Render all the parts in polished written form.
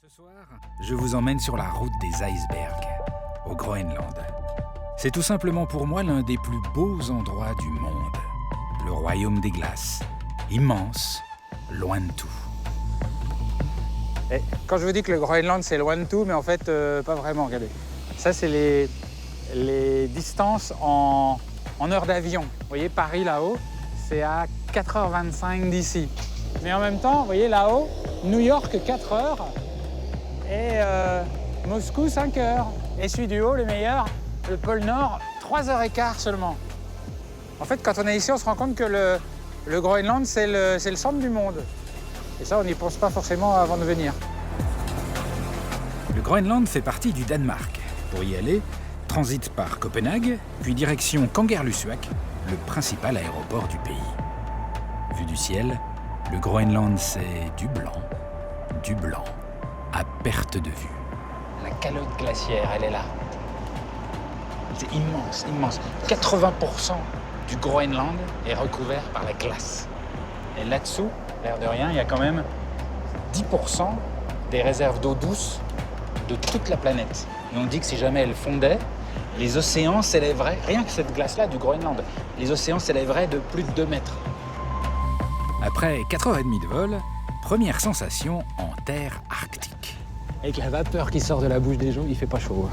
Ce soir, je vous emmène sur la route des icebergs, au Groenland. C'est tout simplement pour moi l'un des plus beaux endroits du monde. Le royaume des glaces, immense, loin de tout. Et quand je vous dis que le Groenland c'est loin de tout, mais en fait pas vraiment, regardez. Ça c'est les distances en heures d'avion. Vous voyez Paris là-haut, c'est à 4h25 d'ici. Mais en même temps, vous voyez là-haut, New York 4 heures et Moscou 5 heures. Et celui du haut, le meilleur, le pôle Nord, 3h15 seulement. En fait, quand on est ici, on se rend compte que le Groenland, c'est le centre du monde. Et ça, on n'y pense pas forcément avant de venir. Le Groenland fait partie du Danemark. Pour y aller, transit par Copenhague, puis direction Kangerlussuaq, le principal aéroport du pays. Vu du ciel, le Groenland, c'est du blanc, à perte de vue. La calotte glaciaire, elle est là. C'est immense, immense. 80% du Groenland est recouvert par la glace. Et là-dessous, l'air de rien, il y a quand même 10% des réserves d'eau douce de toute la planète. Et on dit que si jamais elle fondait, les océans s'élèveraient, rien que cette glace-là du Groenland, les océans s'élèveraient de plus de 2 mètres. Après 4h30 de vol, première sensation en terre arctique. Avec la vapeur qui sort de la bouche des gens, il fait pas chaud.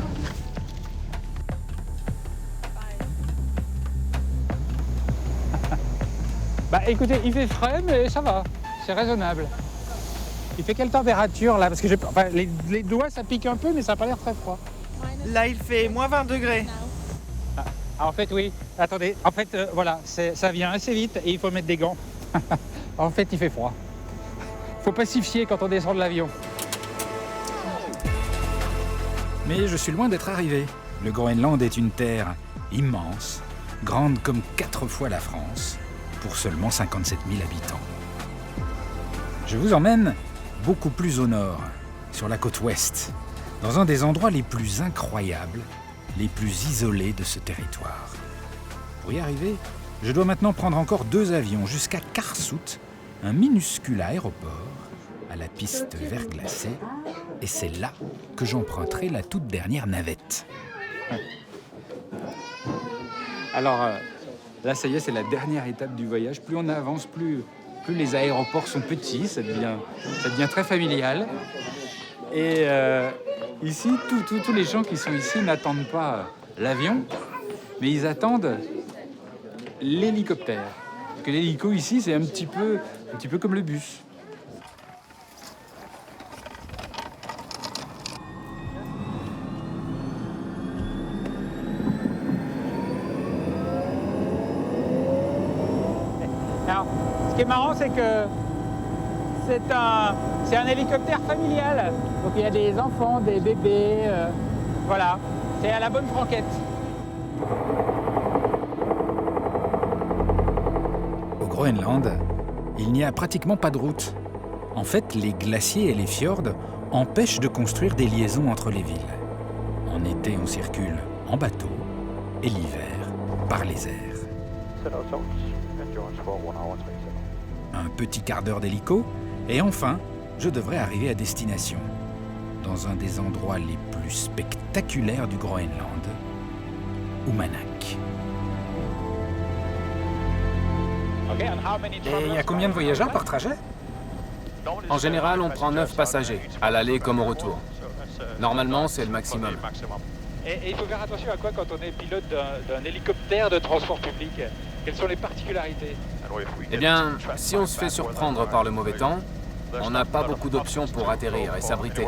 Bah écoutez, il fait frais, mais ça va, c'est raisonnable. Il fait quelle température là? Parce que les doigts ça pique un peu, mais ça n'a pas l'air très froid. Là, il fait moins 20 degrés. Ah, en fait, oui. Attendez, en fait, voilà, ça vient assez vite et il faut mettre des gants. En fait, il fait froid. Faut pacifier quand on descend de l'avion. Mais je suis loin d'être arrivé. Le Groenland est une terre immense, grande comme 4 fois la France, pour seulement 57 000 habitants. Je vous emmène beaucoup plus au nord, sur la côte ouest, dans un des endroits les plus incroyables, les plus isolés de ce territoire. Pour y arriver, je dois maintenant prendre encore 2 avions jusqu'à Karsut, un minuscule aéroport, à la piste verglacée, et c'est là que j'emprunterai la toute dernière navette. Alors là, ça y est, c'est la dernière étape du voyage. Plus on avance, plus les aéroports sont petits, ça devient très familial. Et ici, tous les gens qui sont ici n'attendent pas l'avion, mais ils attendent l'hélicoptère. Parce que l'hélico ici, c'est un petit peu comme le bus. Alors, ce qui est marrant, c'est que c'est un hélicoptère familial. Donc il y a des enfants, des bébés, voilà. C'est à la bonne franquette. Au Groenland, il n'y a pratiquement pas de route. En fait, les glaciers et les fjords empêchent de construire des liaisons entre les villes. En été, on circule en bateau et l'hiver, par les airs. Un petit quart d'heure d'hélico, et enfin, je devrais arriver à destination, dans un des endroits les plus spectaculaires du Groenland, Uummannaq. Et il y a combien de voyageurs par trajet? En général, on prend 9 passagers, à l'aller comme au retour. Normalement, c'est le maximum. Et il faut faire attention à quoi quand on est pilote d'un hélicoptère de transport public? Quelles sont les particularités? Eh bien, si on se fait surprendre par le mauvais temps, on n'a pas beaucoup d'options pour atterrir et s'abriter.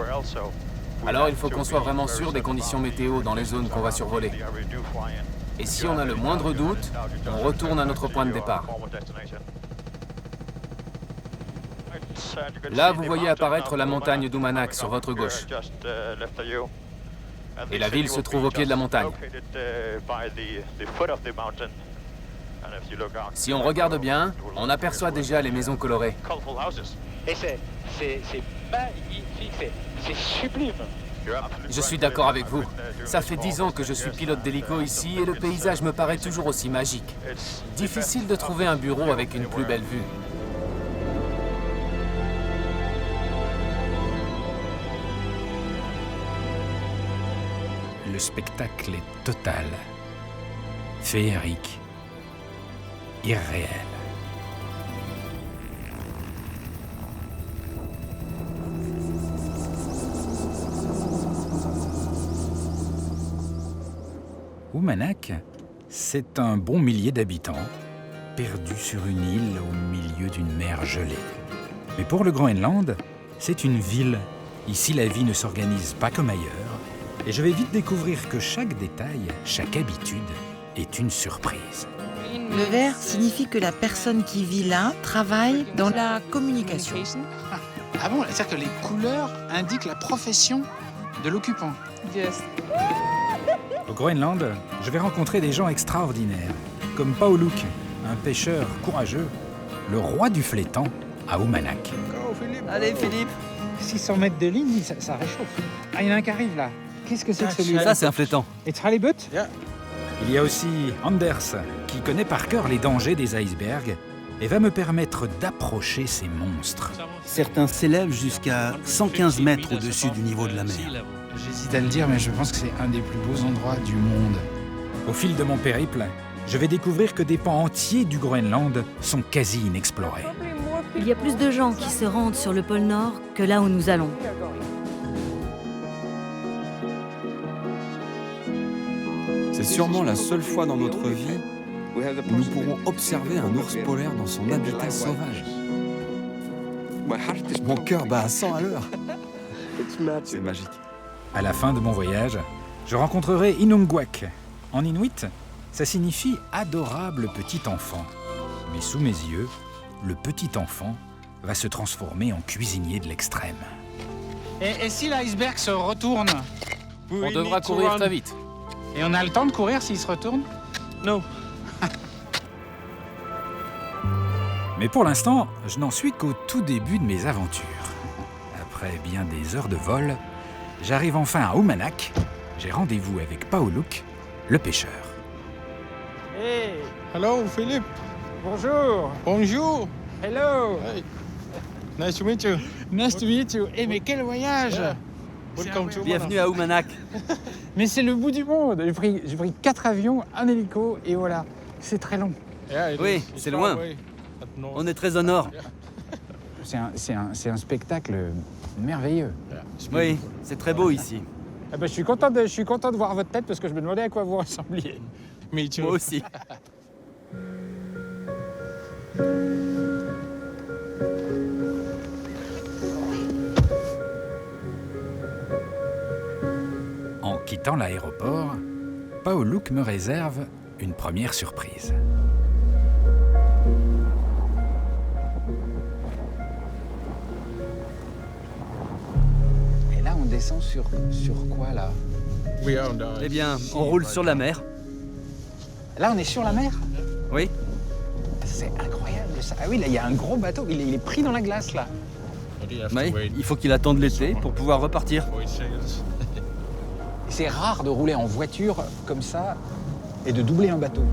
Alors il faut qu'on soit vraiment sûr des conditions météo dans les zones qu'on va survoler. Et si on a le moindre doute, on retourne à notre point de départ. Là, vous voyez apparaître la montagne d'Uummannaq sur votre gauche. Et la ville se trouve au pied de la montagne. Si on regarde bien, on aperçoit déjà les maisons colorées. Et c'est magnifique, c'est sublime. Je suis d'accord avec vous. Ça fait 10 ans que je suis pilote d'hélico ici et le paysage me paraît toujours aussi magique. Difficile de trouver un bureau avec une plus belle vue. le spectacle est total, féerique, irréel. Uummannaq, c'est un bon millier d'habitants, perdus sur une île au milieu d'une mer gelée. Mais pour le Groenland, c'est une ville. Ici, la vie ne s'organise pas comme ailleurs. Et je vais vite découvrir que chaque détail, chaque habitude, est une surprise. Le vert signifie que la personne qui vit là travaille dans la communication. Ah bon, c'est-à-dire que les couleurs indiquent la profession de l'occupant. Au Groenland, je vais rencontrer des gens extraordinaires, comme Pauluk, un pêcheur courageux, le roi du flétan à Uummannaq. Allez, Philippe. 600 mètres de ligne, ça réchauffe. Ah, il y en a un qui arrive là. Qu'est-ce que c'est que celui-là? Ça, c'est un flétan. It's halibut? Il y a aussi Anders, qui connaît par cœur les dangers des icebergs et va me permettre d'approcher ces monstres. Certains s'élèvent jusqu'à 115 mètres au-dessus du niveau de la mer. J'hésite à le dire, mais je pense que c'est un des plus beaux endroits du monde. Au fil de mon périple, je vais découvrir que des pans entiers du Groenland sont quasi inexplorés. Il y a plus de gens qui se rendent sur le pôle Nord que là où nous allons. C'est sûrement la seule fois dans notre vie où nous pourrons observer un ours polaire dans son habitat sauvage. Mon cœur bat à 100 à l'heure. C'est magique. À la fin de mon voyage, je rencontrerai Inungwak. En inuit, ça signifie « adorable petit enfant ». Mais sous mes yeux, le petit enfant va se transformer en cuisinier de l'extrême. Et si l'iceberg se retourne? On devra courir très vite. Et on a le temps de courir s'il se retourne? Non. Mais pour l'instant, je n'en suis qu'au tout début de mes aventures. Après bien des heures de vol, j'arrive enfin à Uummannaq. J'ai rendez-vous avec Pauluk, le pêcheur. Hey! Hello, Philippe. Bonjour. Bonjour. Hello. Hey. Nice to meet you. Nice to meet you. Eh, mais quel voyage! Welcome to Bienvenue à Uummannaq. Mais c'est le bout du monde. J'ai pris 4 avions, un hélico, et voilà. C'est très long. Oui, c'est loin. On est très au nord. C'est un spectacle merveilleux. Oui, c'est très beau ici. Eh ben, je suis content de voir votre tête parce que je me demandais à quoi vous ressembliez. Me too. Moi aussi. En quittant l'aéroport, Pauluk me réserve une première surprise. Et là, on descend sur quoi, là? Eh bien, on roule sur la mer. Là, on est sur la mer? Oui. C'est incroyable, ça. Ah oui, là, il y a un gros bateau. Il est pris dans la glace, là. Oui, il faut qu'il attende l'été pour pouvoir repartir. C'est rare de rouler en voiture comme ça et de doubler un bateau.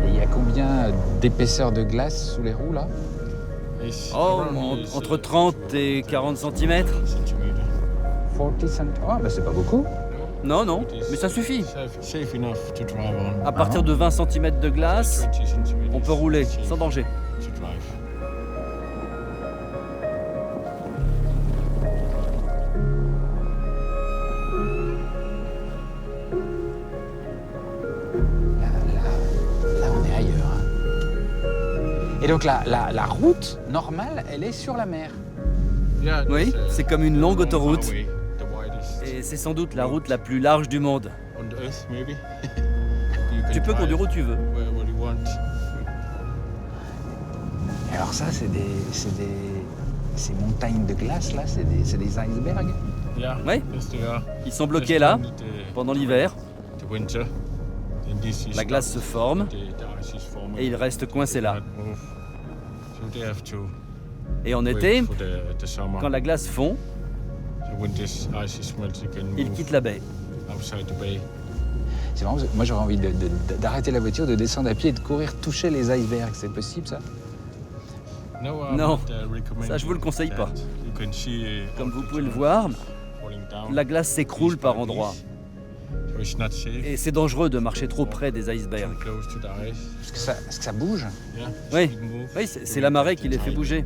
Et il y a combien d'épaisseur de glace sous les roues, là? Oh, entre 30 et 40 cm. 40 cm. Ah, bah c'est pas beaucoup. Non, non, mais ça suffit. Safe enough to drive on. À partir de 20 cm de glace, 20 centimeters on peut rouler sans danger. to drive. Là, on est ailleurs. Hein. Et donc la route normale, elle est sur la mer. Oui, c'est comme une longue autoroute. The widest Et c'est sans doute la route la plus large du monde. on the earth, maybe. Tu peux conduire où tu veux. Wherever you want. Et alors ça, ces montagnes de glace là, c'est des icebergs. Yeah. Oui, Yes, they are. ils sont bloqués là Just during pendant l'hiver. the winter. And this is La glace se forme the ice is forming. et ils restent coincés là. Cannot move. So they have to Et en wait été, for the summer. quand la glace fond, So when this ice is melted, they can ils move quittent la baie. outside the bay. C'est marrant, moi j'aurais envie d'arrêter la voiture, de descendre à pied et de courir toucher les icebergs. C'est possible ça? Non, ça je vous le conseille pas. Comme vous pouvez le voir, la glace s'écroule par endroits. Et c'est dangereux de marcher trop près des icebergs. Est-ce que ça bouge? Oui, c'est la marée qui les fait bouger.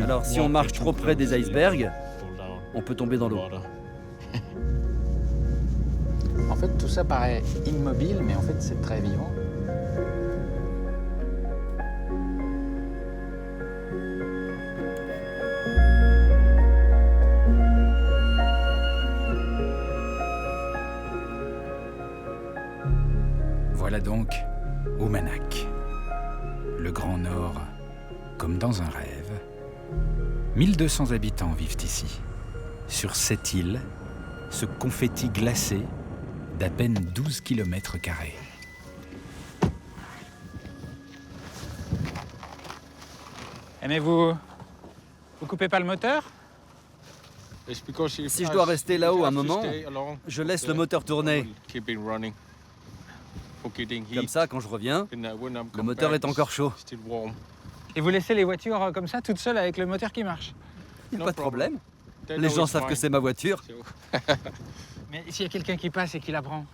Alors si on marche trop près des icebergs, on peut tomber dans l'eau. En fait, tout ça paraît immobile, mais en fait, c'est très vivant. Voilà donc Uummannaq, le Grand Nord, comme dans un rêve. 1200 habitants vivent ici. Sur cette île, ce confetti glacé d'à peine 12 km². Eh mais vous coupez pas le moteur? Si je dois rester là-haut un moment, je laisse le moteur tourner. Comme ça, quand je reviens, le moteur est encore chaud. Et vous laissez les voitures comme ça, toutes seules, avec le moteur qui marche? Pas de problème. Les gens savent que c'est ma voiture. Mais s'il y a quelqu'un qui passe et qui la prend?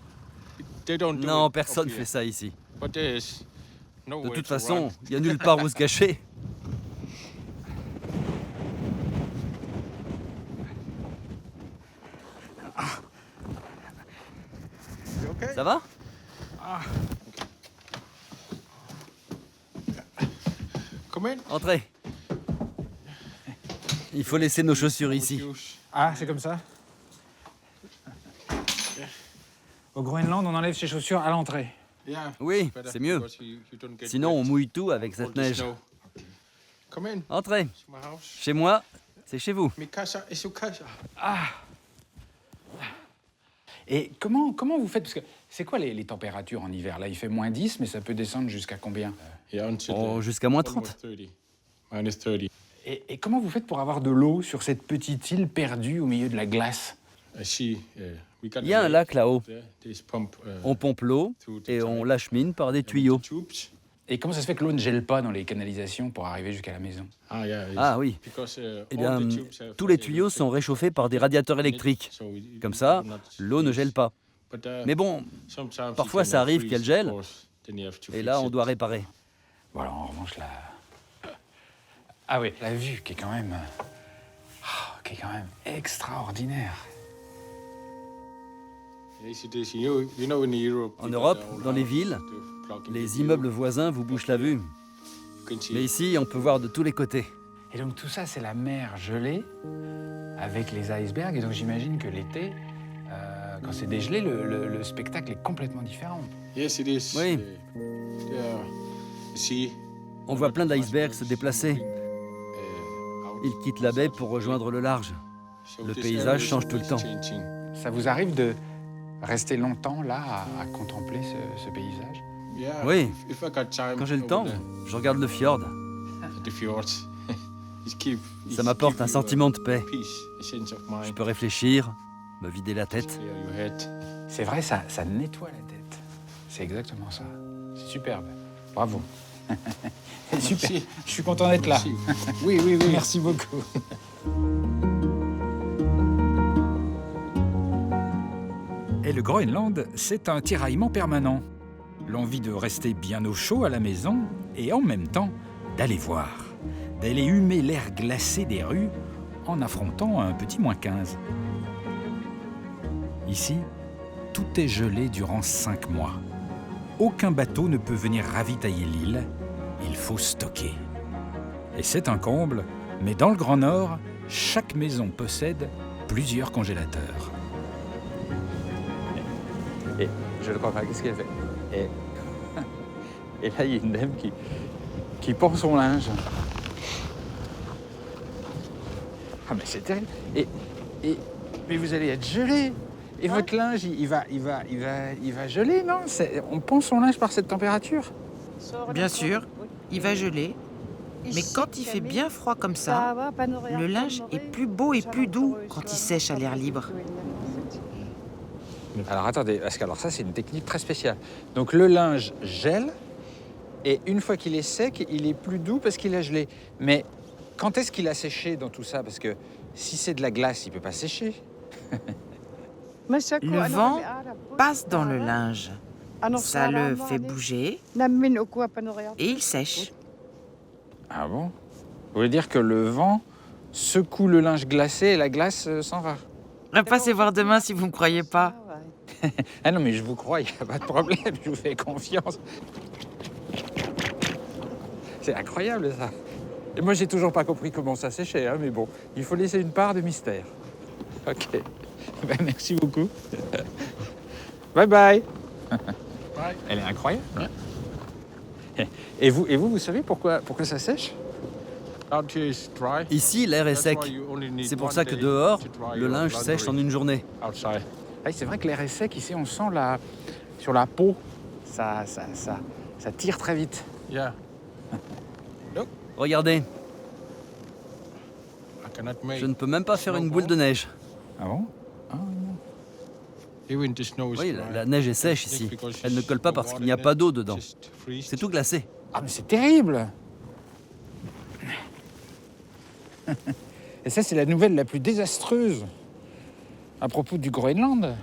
Non, personne fait ça ici. De toute façon, il n'y a nulle part où se cacher. Ça va? Entrez. Il faut laisser nos chaussures ici. Ah, c'est comme ça? Au Groenland, on enlève ses chaussures à l'entrée. Oui, c'est mieux. Sinon, on mouille tout avec cette neige. Entrez. Chez moi, c'est chez vous. Ah. Et comment vous faites? Parce que c'est quoi les températures en hiver? Là, il fait moins 10, mais ça peut descendre jusqu'à combien? Oh, jusqu'à moins 30. Et comment vous faites pour avoir de l'eau sur cette petite île perdue au milieu de la glace? Il y a un lac là-haut. On pompe l'eau et on l'achemine par des tuyaux. Et comment ça se fait que l'eau ne gèle pas dans les canalisations pour arriver jusqu'à la maison? Ah oui. Eh bien, tous les tuyaux sont réchauffés par des radiateurs électriques. Comme ça, l'eau ne gèle pas. Mais bon, parfois ça arrive qu'elle gèle. Et là, on doit réparer. Voilà, en revanche, ah oui, la vue qui est quand même extraordinaire. En Europe, dans les villes, les immeubles voisins vous bouchent la vue. Mais ici, on peut voir de tous les côtés. Et donc tout ça, c'est la mer gelée avec les icebergs. Et donc j'imagine que l'été, quand c'est dégelé, le spectacle est complètement différent. Oui. On voit plein d'icebergs se déplacer. Ils quittent la baie pour rejoindre le large. Le paysage change tout le temps. Ça vous arrive de rester longtemps là à contempler ce paysage? Oui. Quand j'ai le temps, je regarde le fjord. Ça m'apporte un sentiment de paix. Je peux réfléchir, me vider la tête. C'est vrai, ça nettoie la tête. C'est exactement ça. C'est superbe. Bravo. C'est super. Je suis content d'être là. Oui. Merci beaucoup. Et le Groenland, c'est un tiraillement permanent. L'envie de rester bien au chaud à la maison et en même temps d'aller voir, d'aller humer l'air glacé des rues en affrontant un petit moins 15. Ici, tout est gelé durant 5 mois. Aucun bateau ne peut venir ravitailler l'île, il faut stocker. Et c'est un comble, mais dans le Grand Nord, chaque maison possède plusieurs congélateurs. Et je le crois pas, qu'est-ce qu'elle fait? Et là, il y a une dame qui pend son linge. Ah, mais c'est terrible. Mais vous allez être gelé. Et votre linge, il va geler, non? On pend son linge par cette température? Bien sûr, il va geler. Mais quand il fait bien froid comme ça, le linge est plus beau et plus doux quand il sèche à l'air libre. Alors attendez, parce que alors ça c'est une technique très spéciale. Donc le linge gèle et une fois qu'il est sec, il est plus doux parce qu'il a gelé. Mais quand est-ce qu'il a séché dans tout ça? Parce que si c'est de la glace, il peut pas sécher. Le vent passe dans le linge. Ça le fait bouger et il sèche. Ah bon? Vous voulez dire que le vent secoue le linge glacé et la glace s'en va? Passez voir demain si vous ne me croyez pas. Ah non mais je vous crois, il n'y a pas de problème, je vous fais confiance. C'est incroyable ça. Et moi j'ai toujours pas compris comment ça séchait, hein, mais bon, il faut laisser une part de mystère. Ok, ben, merci beaucoup. Bye bye. Elle est incroyable. Et vous savez pourquoi ça sèche? Ici, l'air est sec. C'est pour ça que dehors, le linge sèche en une journée. Ah, c'est vrai que l'air est sec, ici on sent sur la peau, ça tire très vite. Regardez, je ne peux même pas faire une boule de neige. Ah bon? Oui, la neige est sèche ici. Elle ne colle pas parce qu'il n'y a pas d'eau dedans. C'est tout glacé. Ah mais c'est terrible. Et ça c'est la nouvelle la plus désastreuse à propos du Groenland.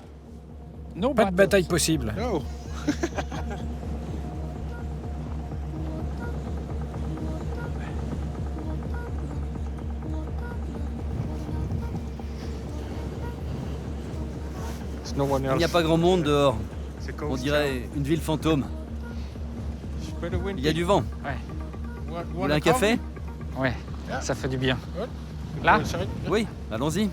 Pas de bataille possible. Il n'y a pas grand monde dehors. On dirait une ville fantôme. Il y a du vent. Ouais. Vous voulez un café? Ouais, ça fait du bien. Là? Oui, allons-y.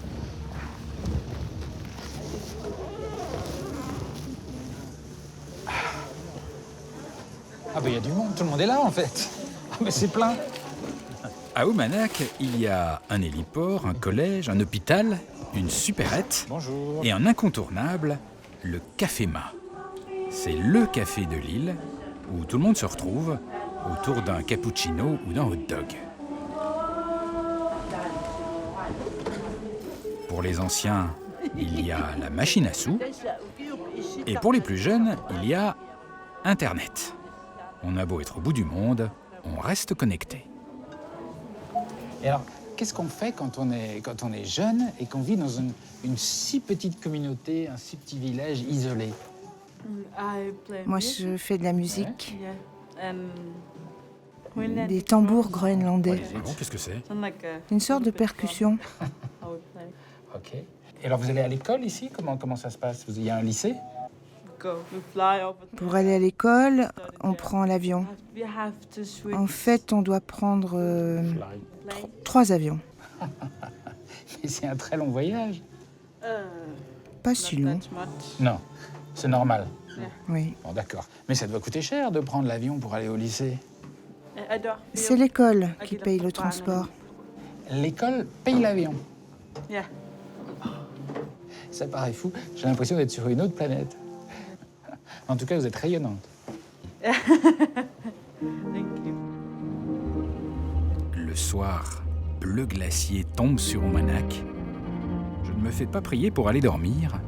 Ah ben il y a du monde, tout le monde est là en fait. Ah mais c'est plein. À Oumanak, il y a un héliport, un collège, un hôpital, une supérette Bonjour. et un incontournable, le Café Ma. C'est le café de l'île où tout le monde se retrouve autour d'un cappuccino ou d'un hot dog. Pour les anciens, il y a la machine à sous. Et pour les plus jeunes, il y a Internet. On a beau être au bout du monde, on reste connecté. Et alors, qu'est-ce qu'on fait quand on est jeune et qu'on vit dans une si petite communauté, un si petit village isolé? Moi, je fais de la musique. Des Des tambours groenlandais. Ah bon, qu'est-ce que c'est? Une sorte de percussion. Ok. Et alors, vous allez à l'école ici? Comment ça se passe? Il y a un lycée? Pour aller à l'école, on prend l'avion. En fait, on doit prendre 3 avions. Mais c'est un très long voyage. Pas si long. Non, c'est normal. Oui. Bon, d'accord. Mais ça doit coûter cher de prendre l'avion pour aller au lycée. C'est l'école qui paye le transport. L'école paye l'avion. Ça paraît fou. J'ai l'impression d'être sur une autre planète. En tout cas, vous êtes rayonnante. Le soir, bleu glacier tombe sur Oumanak. Je ne me fais pas prier pour aller dormir,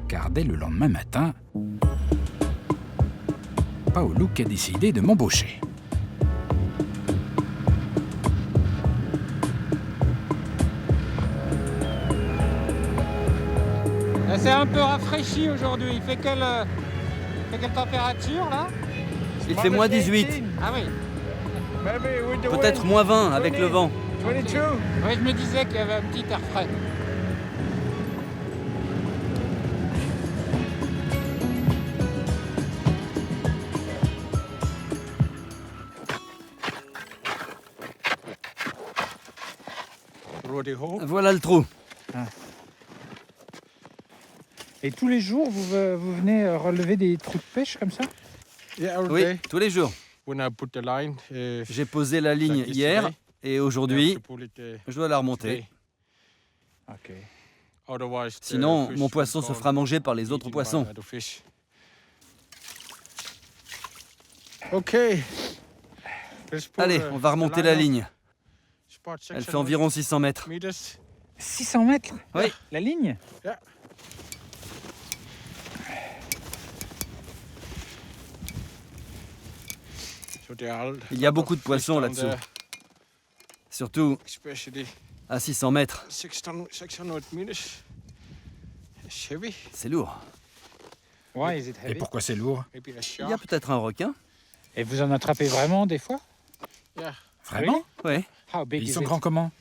car dès le lendemain matin, Paolouk a décidé de m'embaucher. C'est un peu rafraîchi aujourd'hui. Il fait quelle température là? Il fait moins 18. Ah oui. Peut-être moins 20 avec le vent. Oui, je me disais qu'il y avait un petit air frais. Voilà le trou. Et tous les jours, vous venez relever des trous de pêche comme ça? Oui, tous les jours. J'ai posé la ligne hier et aujourd'hui, je dois la remonter. Sinon, mon poisson se fera manger par les autres poissons. Allez, on va remonter la ligne. Elle fait environ 600 mètres. 600 mètres? Oui. La ligne? Il y a beaucoup de poissons là-dessous. Surtout à 600 mètres. C'est lourd. Et pourquoi c'est lourd? Il y a peut-être un requin. Et vous en attrapez vraiment des fois? Vraiment? Oui. Et ils sont grands comment?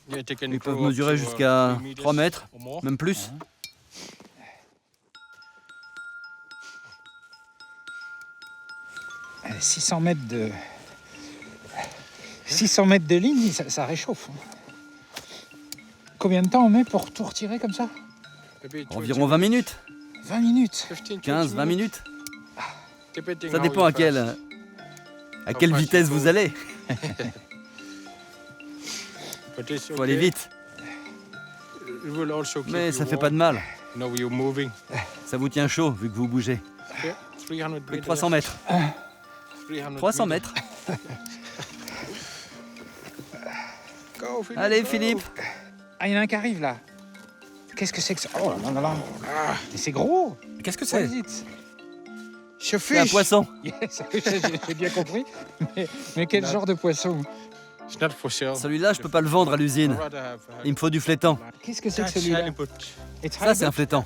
Ils peuvent mesurer jusqu'à 3 mètres, même plus. 600 mètres de... 600 mètres de ligne, ça réchauffe. Combien de temps on met pour tout retirer comme ça? Environ 20 minutes. 20 minutes. 15-20 minutes. Ça dépend à quelle vitesse vous allez. Faut aller vite. Mais ça fait pas de mal. Ça vous tient chaud vu que vous bougez. Plus que 300 mètres. 300 mètres. Allez, Philippe. Ah, il y en a un qui arrive là. Qu'est-ce que c'est que ça? Oh là là là. Mais c'est gros. Qu'est-ce que c'est? C'est un poisson. Yes, j'ai bien compris. Mais quel genre de poisson? Celui-là, je peux pas le vendre à l'usine. Il me faut du flétan. Qu'est-ce que c'est que celui-là? Ça, c'est un flétan.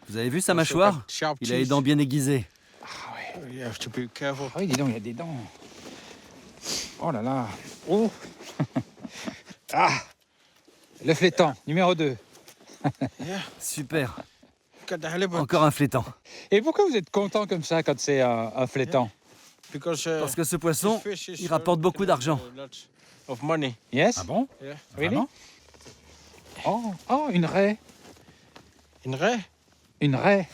Vous avez vu sa mâchoire? Il a les dents bien aiguisées. Ah oui, dis donc, il y a des dents. Oh là là. Oh. Ah. Le flétan, numéro 2. Super. Encore un flétan. Et pourquoi vous êtes content comme ça quand c'est un flétan? Parce que ce poisson, il rapporte beaucoup d'argent. Yes? Ah bon? Vraiment? Oh, une raie. Une raie? Une raie.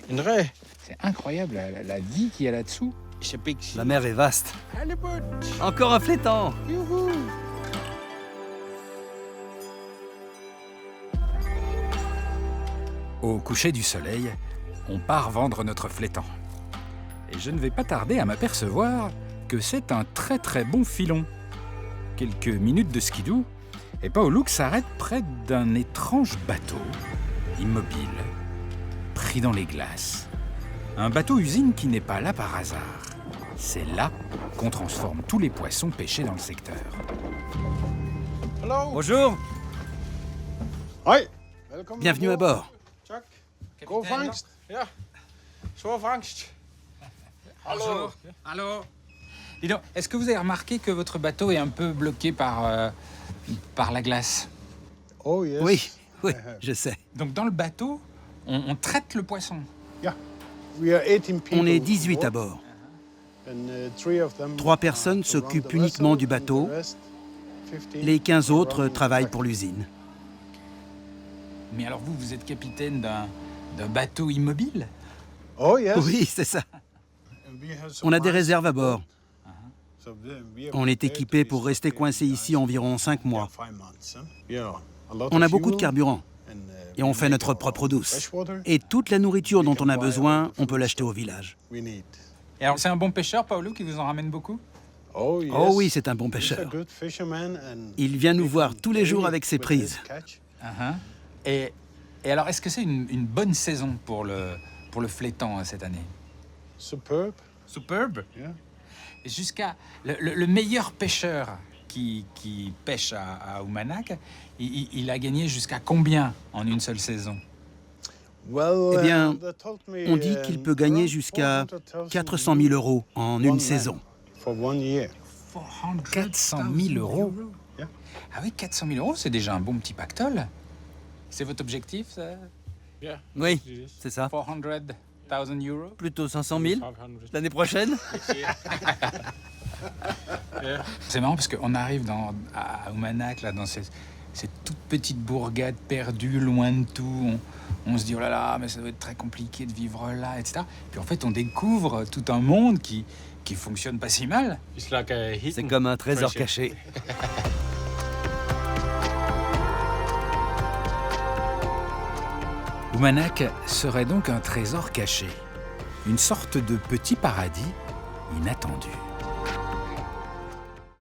Une raie? C'est incroyable la vie qu'il y a là-dessous. La mer est vaste. Encore un flétan. Youhou. Au coucher du soleil, on part vendre notre flétan. Et je ne vais pas tarder à m'apercevoir que c'est un très très bon filon. Quelques minutes de skidoo, et Paul-Luc s'arrête près d'un étrange bateau, immobile, pris dans les glaces. Un bateau-usine qui n'est pas là par hasard. C'est là qu'on transforme tous les poissons pêchés dans le secteur. Bonjour. Bienvenue à bord. Allô. Dis donc, est-ce que vous avez remarqué que votre bateau est un peu bloqué par la glace? Oui, je sais. Donc dans le bateau, on traite le poisson. On est 18 à bord. 3 personnes s'occupent uniquement du bateau. Les 15 autres travaillent pour l'usine. Mais alors vous êtes capitaine d'un bateau immobile? Oui, c'est ça. On a des réserves à bord. On est équipé pour rester coincé ici environ 5 mois. On a beaucoup de carburant. Et on fait notre propre eau douce. Et toute la nourriture dont on a besoin, on peut l'acheter au village. Et alors c'est un bon pêcheur, Paolo, qui vous en ramène beaucoup? Oh oui, c'est un bon pêcheur. Il vient nous voir tous les jours avec ses prises. Et alors, est-ce que c'est une bonne saison pour le flétan cette année? Superbe. Et jusqu'à le meilleur pêcheur qui pêche à Uummannaq, il a gagné jusqu'à combien en une seule saison? Eh bien, on dit qu'il peut gagner jusqu'à 400 000 € en une saison. 400 000 euros? Ah oui, 400 000 €, c'est déjà un bon petit pactole. C'est votre objectif, ça? Oui, c'est ça. 400 000 €? Plutôt 500 000 l'année prochaine. C'est marrant parce qu'on arrive à Uummannaq, là, dans cette toute petite bourgade perdue, loin de tout. On se dit, oh là là, mais ça doit être très compliqué de vivre là, etc. Puis en fait, on découvre tout un monde qui fonctionne pas si mal. C'est comme un trésor caché. Uummannaq serait donc un trésor caché, une sorte de petit paradis inattendu.